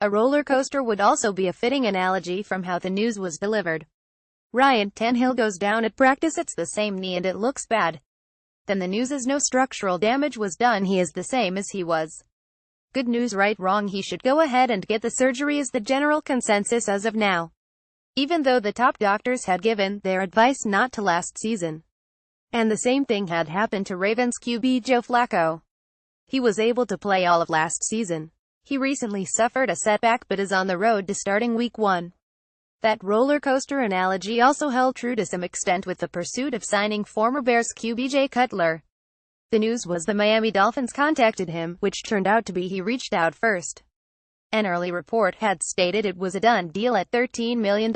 A roller coaster would also be a fitting analogy from how the news was delivered. Ryan Tannehill goes down at practice, it's the same knee and it looks bad. Then the news is no structural damage was done, he is the same as he was. Good news, right? Wrong, he should go ahead and get the surgery is the general consensus as of now. Even though the top doctors had given their advice not to last season. And the same thing had happened to Ravens QB Joe Flacco. He was able to play all of last season. He recently suffered a setback but is on the road to starting week 1. That roller coaster analogy also held true to some extent with the pursuit of signing former Bears QB Jay Cutler. The news was the Miami Dolphins contacted him, which turned out to be he reached out first. An early report had stated it was a done deal at $13 million.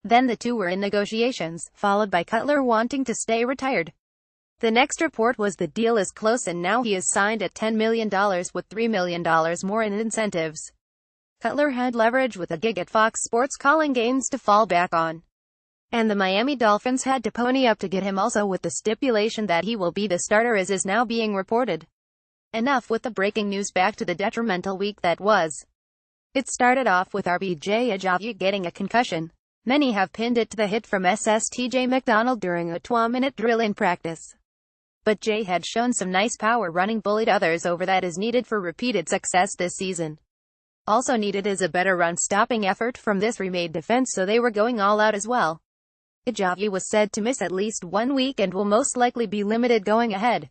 Then the two were in negotiations, followed by Cutler wanting to stay retired. The next report was the deal is close and now he is signed at $10 million with $3 million more in incentives. Cutler had leverage with a gig at Fox Sports calling games to fall back on. And the Miami Dolphins had to pony up to get him also with the stipulation that he will be the starter as is now being reported. Enough with the breaking news, back to the detrimental week that was. It started off with RBJ Ajayi getting a concussion. Many have pinned it to the hit from SSTJ McDonald during a 2-minute drill in practice. But Jay had shown some nice power running, bullied others over that is needed for repeated success this season. Also needed is a better run-stopping effort from this remade defense, so they were going all out as well. Ajayi was said to miss at least 1 week and will most likely be limited going ahead.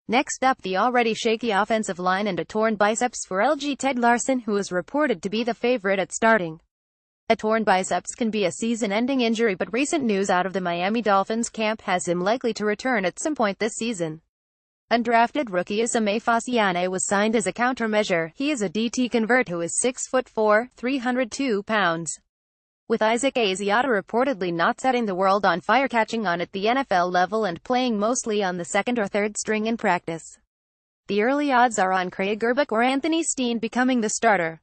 Next up, the already shaky offensive line and a torn biceps for LG Ted Larson, who is reported to be the favorite at starting. A torn biceps can be a season-ending injury, but recent news out of the Miami Dolphins camp has him likely to return at some point this season. Undrafted rookie Isame Fasiane was signed as a countermeasure. He is a DT convert who is 6'4", 302 pounds. With Isaac Asiata reportedly not setting the world on fire, catching on at the NFL level and playing mostly on the second or third string in practice. The early odds are on Craig Urbach or Anthony Steen becoming the starter.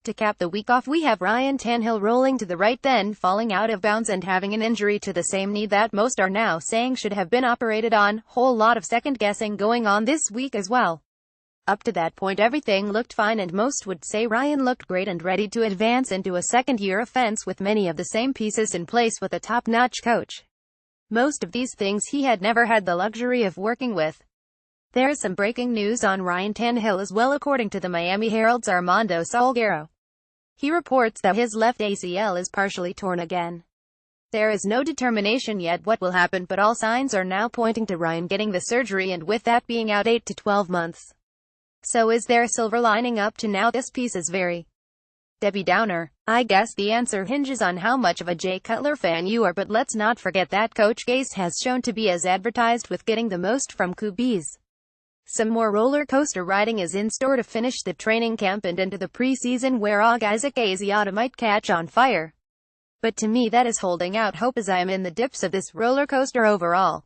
To cap the week off, we have Ryan Tannehill rolling to the right, then falling out of bounds and having an injury to the same knee that most are now saying should have been operated on. Whole lot of second guessing going on this week as well. Up to that point everything looked fine and most would say Ryan looked great and ready to advance into a second-year offense with many of the same pieces in place with a top-notch coach. Most of these things he had never had the luxury of working with. There is some breaking news on Ryan Tannehill as well, according to the Miami Herald's Armando Salguero. He reports that his left ACL is partially torn again. There is no determination yet what will happen, but all signs are now pointing to Ryan getting the surgery and with that being out 8 to 12 months. So is there a silver lining up to now? This piece is very Debbie Downer. I guess the answer hinges on how much of a Jay Cutler fan you are, but let's not forget that Coach Gase has shown to be as advertised with getting the most from QBs. Some more roller coaster riding is in store to finish the training camp and into the preseason where Isaac Asiata might catch on fire. But to me that is holding out hope as I am in the dips of this roller coaster overall.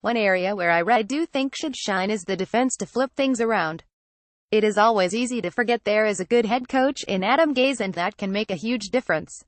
One area where I do think should shine is the defense to flip things around. It is always easy to forget there is a good head coach in Adam Gase and that can make a huge difference.